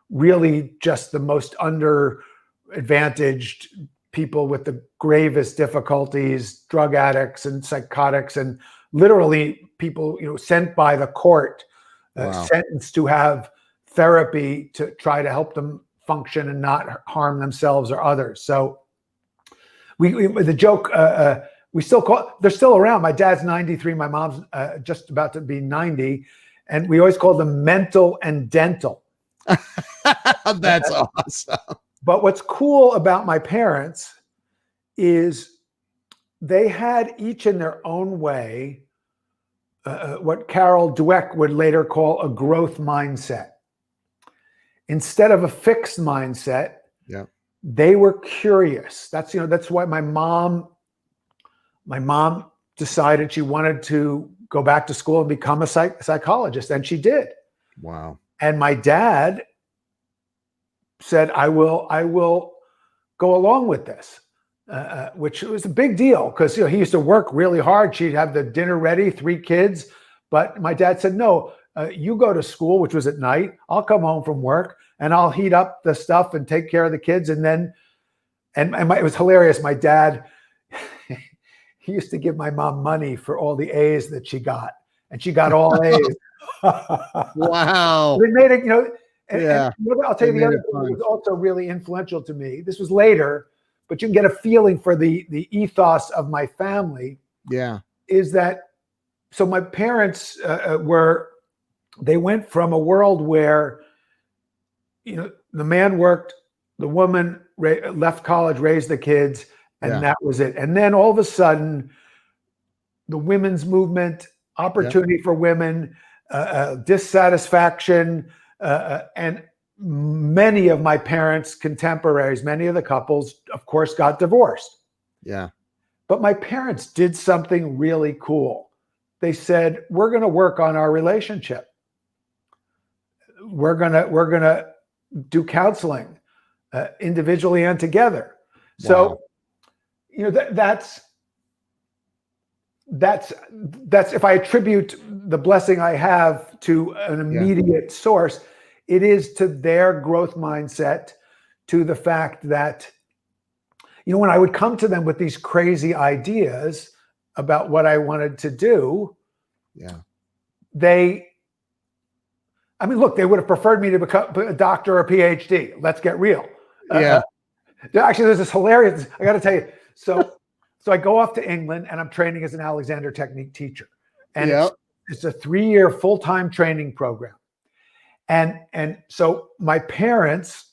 really just the most underadvantaged people with the gravest difficulties, drug addicts and psychotics, and literally people, sent by the court, sentenced to have therapy to try to help them function and not harm themselves or others. So the joke, we still call, they're still around. My dad's 93. My mom's just about to be 90. And we always call them mental and dental. That's awesome. But what's cool about my parents is they had each in their own way what Carol Dweck would later call a growth mindset. Instead of a fixed mindset, they were curious. That's why my mom decided she wanted to go back to school and become a psychologist, and she did. Wow. And my dad said, I will go along with this, which was a big deal because he used to work really hard. She'd have the dinner ready, 3 kids. But my dad said, no, you go to school, which was at night. I'll come home from work and I'll heat up the stuff and take care of the kids. And then, it was hilarious. My dad, he used to give my mom money for all the A's that she got. And she got all A's. Wow. They made it, and I'll tell you the other thing that was also really influential to me. This was later, but you can get a feeling for the ethos of my family. Yeah. Is that, so my parents they went from a world where, the man worked, the woman left college, raised the kids, and that was it. And then all of a sudden, the women's movement, opportunity for women, dissatisfaction, and many of my parents' contemporaries, many of the couples, of course, got divorced. Yeah. But my parents did something really cool. They said, we're going to work on our relationship. We're going to do counseling individually and together. So, that's if I attribute the blessing I have to an immediate source, it is to their growth mindset, to the fact that, when I would come to them with these crazy ideas about what I wanted to do, they would have preferred me to become a doctor or a PhD. Let's get real. Actually, there's this hilarious, I got to tell you. So I go off to England and I'm training as an Alexander Technique teacher. And it's a 3-year full-time training program. And so my parents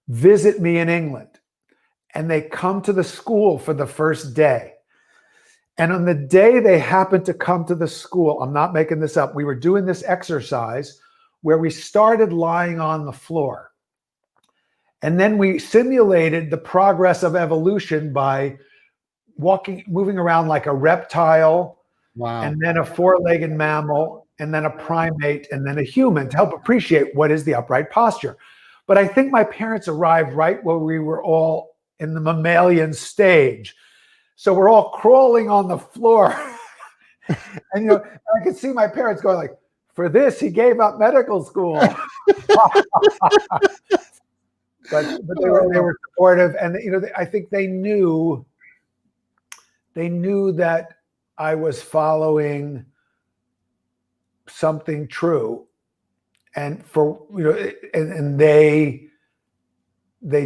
visit me in England and they come to the school for the first day. And on the day they happened to come to the school, I'm not making this up, we were doing this exercise where we started lying on the floor. And then we simulated the progress of evolution by moving around like a reptile, and then a 4-legged mammal, and then a primate, and then a human, to help appreciate what is the upright posture. But I think my parents arrived right where we were all in the mammalian stage. So we're all crawling on the floor. And I could see my parents going like, for this, he gave up medical school. But they were supportive, and I think they knew that I was following something true, and and they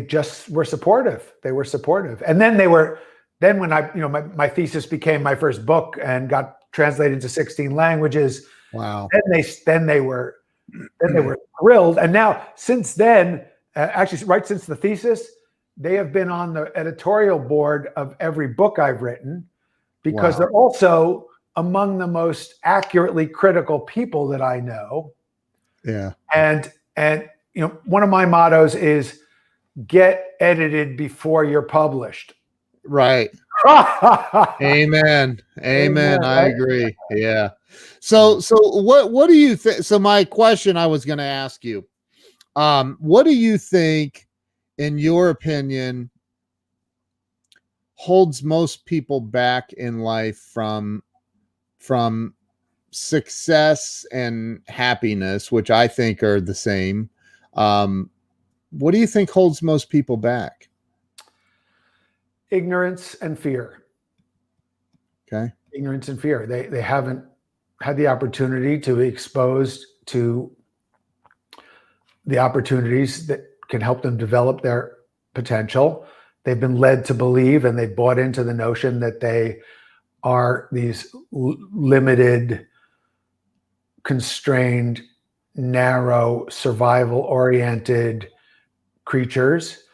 just were supportive. They were supportive, and then when I my thesis became my first book and got translated into 16 languages. Wow! Then they were thrilled, and now since then. Actually, right since the thesis, they have been on the editorial board of every book I've written, because they're also among the most accurately critical people that I know. Yeah. And one of my mottos is get edited before you're published. Right. Amen. Amen. I agree. Yeah. So what do you think? So my question I was going to ask you, what do you think, in your opinion, holds most people back in life from success and happiness, which I think are the same? What do you think holds most people back? Ignorance and fear. Okay. Ignorance and fear. They haven't had the opportunity to be exposed to the opportunities that can help them develop their potential. They've been led to believe, and they've bought into the notion that they are these limited, constrained, narrow, survival-oriented creatures,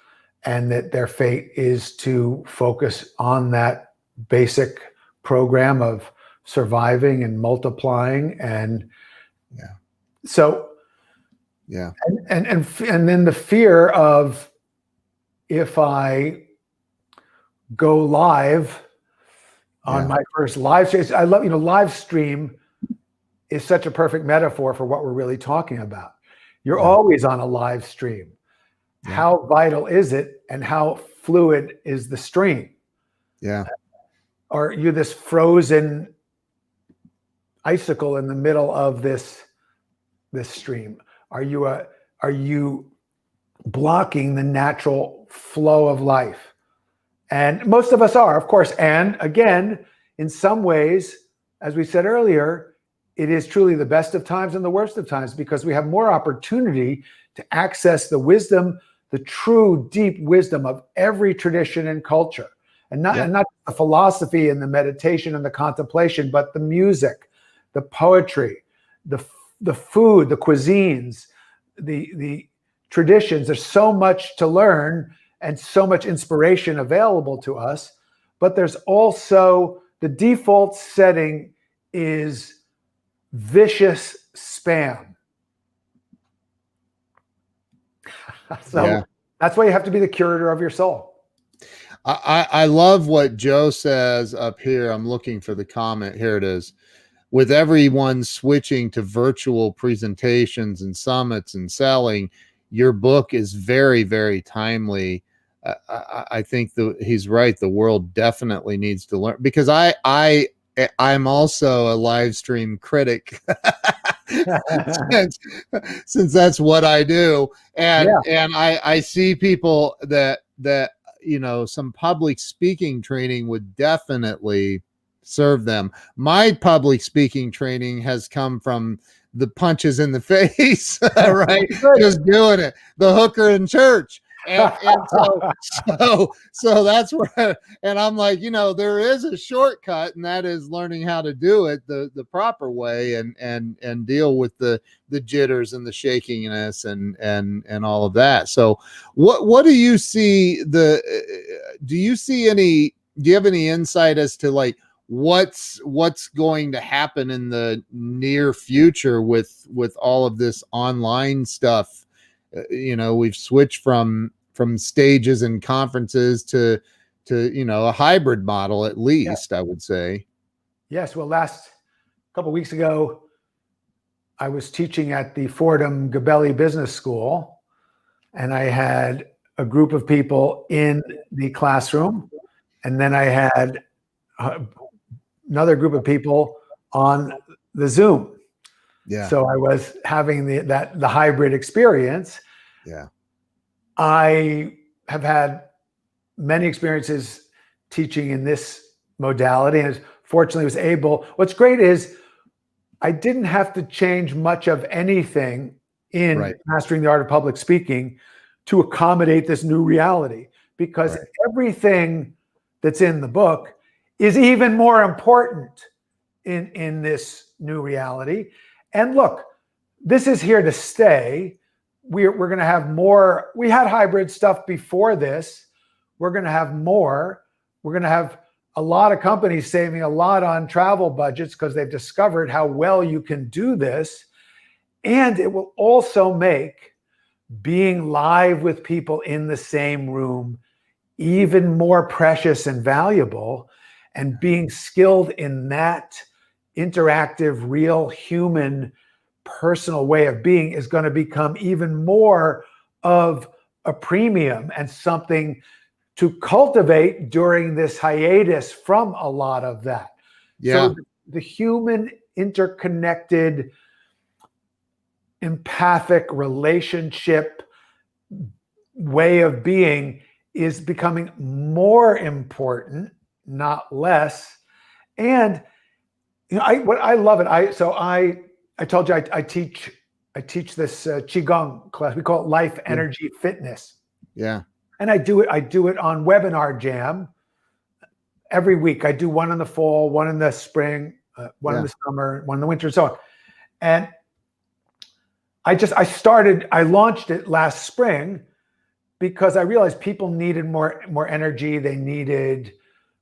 and that their fate is to focus on that basic program of surviving and multiplying. And and then the fear of, if I go live on my first live stream, I love, live stream is such a perfect metaphor for what we're really talking about. You're always on a live stream. How vital is it, and how fluid is the stream? Yeah. Are you this frozen icicle in the middle of this stream? Are you blocking the natural flow of life? And most of us are, of course. And again, in some ways, as we said earlier, it is truly the best of times and the worst of times, because we have more opportunity to access the wisdom, the true deep wisdom of every tradition and culture. And not the philosophy and the meditation and the contemplation, but the music, the poetry, the food, the cuisines, the traditions. There's so much to learn and so much inspiration available to us. But there's also, the default setting is vicious spam. That's why you have to be the curator of your soul. I love what Joe says up here. I'm looking for the comment. Here it is. With everyone switching to virtual presentations and summits and selling, your book is very, very timely. I think he's right. The world definitely needs to learn, because I I'm also a live stream critic. since, since that's what I do. And I see people that some public speaking training would definitely serve them. My public speaking training has come from the punches in the face, right? Just doing it, the hooker in church. And so that's where, and I'm like, there is a shortcut, and that is learning how to do it the proper way, and deal with the jitters and the shakiness and all of that. So what do you see do you have any insight as to like what's going to happen in the near future with all of this online stuff? We've switched from stages and conferences to a hybrid model, at least. I would say. Yes. Well, last couple of weeks ago, I was teaching at the Fordham Gabelli Business School, and I had a group of people in the classroom, and then I had another group of people on the Zoom. Yeah. So I was having the hybrid experience. Yeah. I have had many experiences teaching in this modality, and fortunately was able. What's great is I didn't have to change much of anything in Mastering the Art of Public Speaking to accommodate this new reality, because everything that's in the book is even more important in this new reality. And look, this is here to stay. We're going to have more. We had hybrid stuff before this. We're going to have more. We're going to have a lot of companies saving a lot on travel budgets because they've discovered how well you can do this. And it will also make being live with people in the same room even more precious and valuable. And being skilled in that interactive, real human, personal way of being is going to become even more of a premium and something to cultivate during this hiatus from a lot of that. Yeah. So the human, interconnected, empathic relationship way of being is becoming more important, not less. And I love it. I told you I teach this Qigong class. We call it Life Energy Fitness. Yeah. And I do it on Webinar Jam every week. I do one in the fall, one in the spring, one in the summer, one in the winter, and so on. And I launched it last spring because I realized people needed more energy. They needed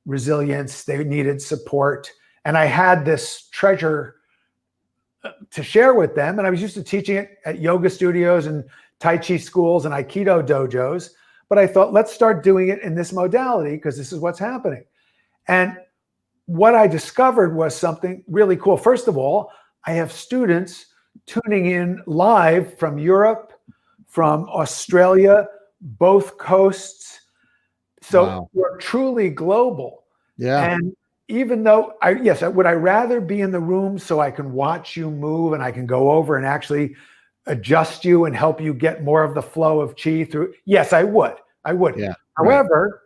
resilience. They needed support. And I had this treasure to share with them. And I was used to teaching it at yoga studios and Tai Chi schools and Aikido dojos. But I thought, let's start doing it in this modality because this is what's happening. And what I discovered was something really cool. First of all, I have students tuning in live from Europe, from Australia, both coasts. So we're truly global. Yeah. And even though would I rather be in the room so I can watch you move and I can go over and actually adjust you and help you get more of the flow of chi through? Yes, I would. Yeah. However,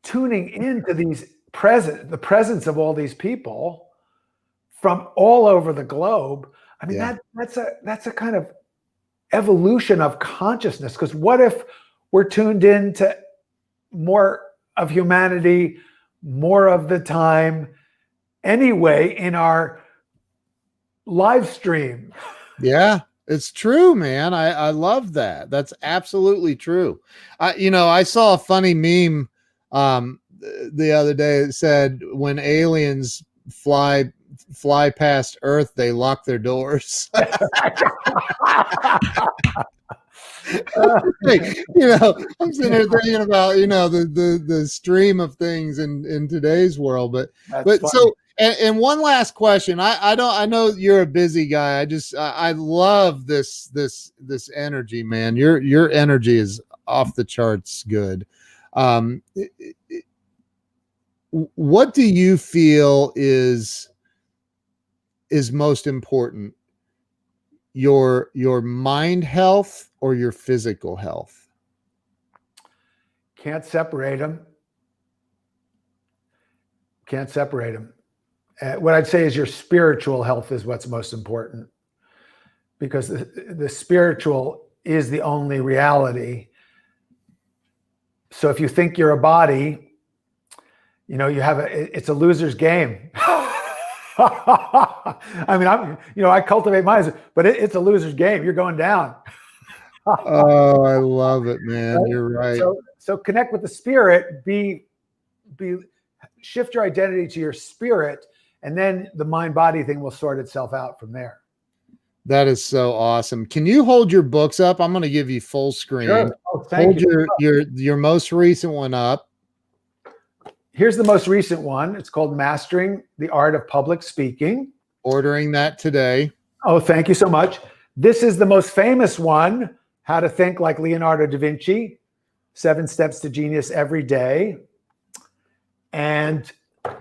tuning into the presence of all these people from all over the globe, I mean, that's a kind of evolution of consciousness. Because what if we're tuned into more of humanity more of the time anyway in our live stream? Yeah, it's true, man. I love that. That's absolutely true. I saw a funny meme the other day that said when aliens fly past Earth, they lock their doors. I'm sitting there thinking about the stream of things in today's world, but funny. So and one last question. I know you're a busy guy. I love this energy, man. Your energy is off the charts good. what do you feel is most important? Your mind health or your physical health? Can't separate them. Can't separate them. What I'd say is your spiritual health is what's most important, because the spiritual is the only reality. So if you think you're a body, you know, it's a loser's game. I mean, I cultivate mine, but it's a loser's game. You're going down. Oh, I love it, man. Right? You're right. So connect with the spirit, shift your identity to your spirit, and then the mind body thing will sort itself out from there. That is so awesome. Can you hold your books up? I'm going to give you full screen. Sure. Oh, thank you. Your most recent one up. Here's the most recent one. It's called Mastering the Art of Public Speaking. Ordering that today. Oh, thank you so much. This is the most famous one, How to Think Like Leonardo da Vinci, 7 Steps to Genius Every Day. And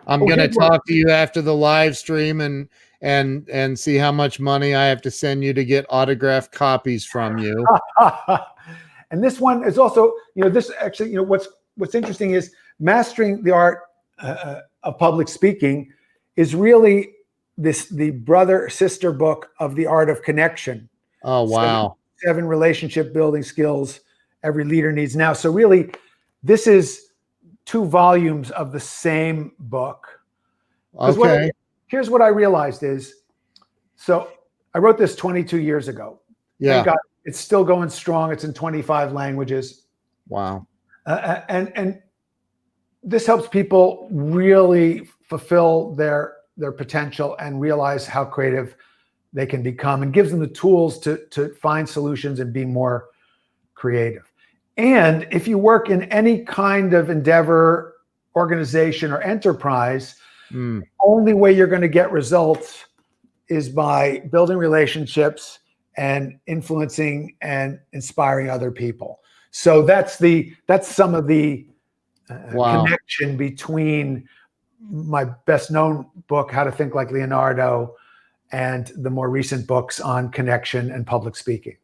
I'm going to talk to you after the live stream and see how much money I have to send you to get autographed copies from you. And this one is also, this actually, what's interesting is Mastering the Art of Public Speaking is really the brother sister book of The Art of Connection. Oh, wow. 7 relationship building skills every leader needs now. So really, this is 2 volumes of the same book. Okay. Here's what I realized is, so I wrote this 22 years ago. Yeah. It's still going strong. It's in 25 languages. Wow. And this helps people really fulfill their potential and realize how creative they can become, and gives them the tools to find solutions and be more creative. And if you work in any kind of endeavor, organization, or enterprise, the only way you're going to get results is by building relationships and influencing and inspiring other people. So that's some of the connection between my best known book, How to Think Like Leonardo, and the more recent books on connection and public speaking.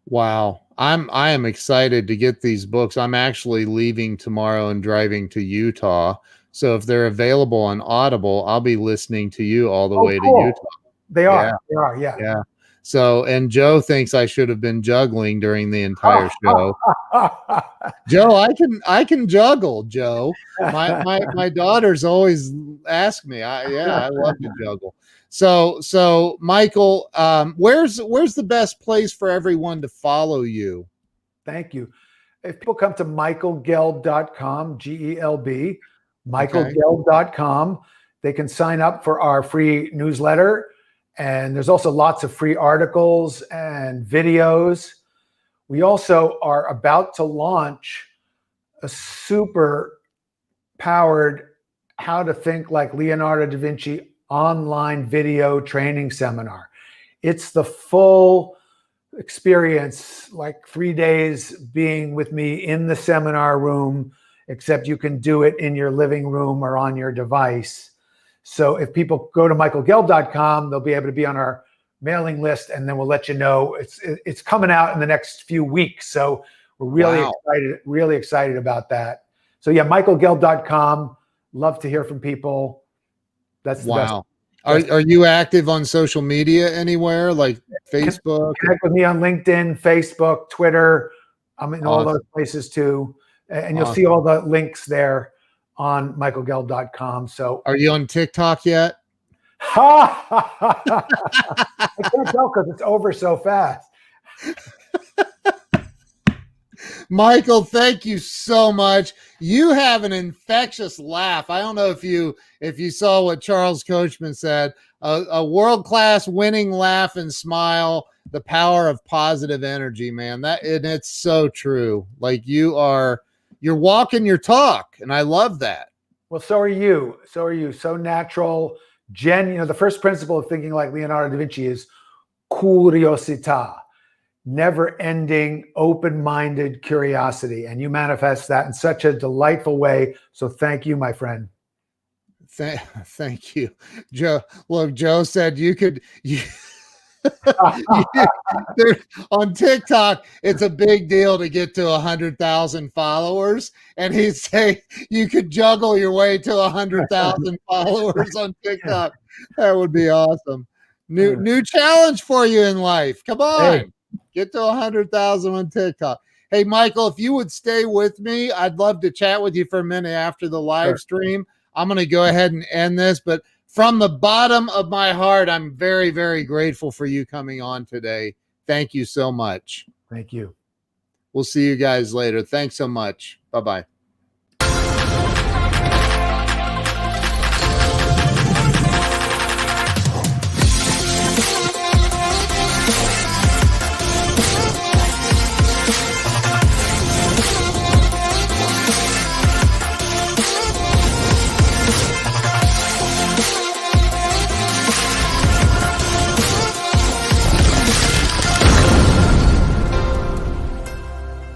Wow. I am excited to get these books. I'm actually leaving tomorrow and driving to Utah. So if they're available on Audible, I'll be listening to you all the way to Utah. They are. Yeah. Yeah. So, and Joe thinks I should have been juggling during the entire show. Joe, I can juggle, Joe. My daughters always ask me. I love to juggle. So Michael, where's the best place for everyone to follow you? Thank you. If people come to michaelgelb.com, GELB, michaelgelb.com, they can sign up for our free newsletter. And there's also lots of free articles and videos. We also are about to launch a super powered How to Think Like Leonardo da Vinci online video training seminar. It's the full experience, like 3 days being with me in the seminar room, except you can do it in your living room or on your device. So if people go to michaelgelb.com, they'll be able to be on our mailing list, and then we'll let you know. It's coming out in the next few weeks. So we're really excited about that. So yeah, michaelgelb.com. Love to hear from people. That's the best. Are you active on social media anywhere, like Facebook? Connect with me on LinkedIn, Facebook, Twitter. I'm in all those places too. And you'll see all the links there on michaelgelb.com. So are you on TikTok yet? I can't tell because it's over so fast. Michael, thank you so much. You have an infectious laugh. I don't know if you saw what Charles Coachman said, a world-class winning laugh and smile, the power of positive energy, man. And it's so true. Like you're walking your talk, and I love that. Well, so are you. So natural. The first principle of thinking like Leonardo da Vinci is curiosità. never-ending, open-minded curiosity, and you manifest that in such a delightful way. So thank you, my friend. Thank you, Joe. Look, Joe said you could. On TikTok, it's a big deal to get to 100,000 followers, and he'd say you could juggle your way to 100,000 followers on TikTok. That would be awesome. New challenge for you in life. Come on, get to 100,000 on TikTok. Hey, Michael, if you would stay with me, I'd love to chat with you for a minute after the live stream. I'm going to go ahead and end this, but from the bottom of my heart, I'm very, very grateful for you coming on today. Thank you so much. Thank you. We'll see you guys later. Thanks so much. Bye-bye.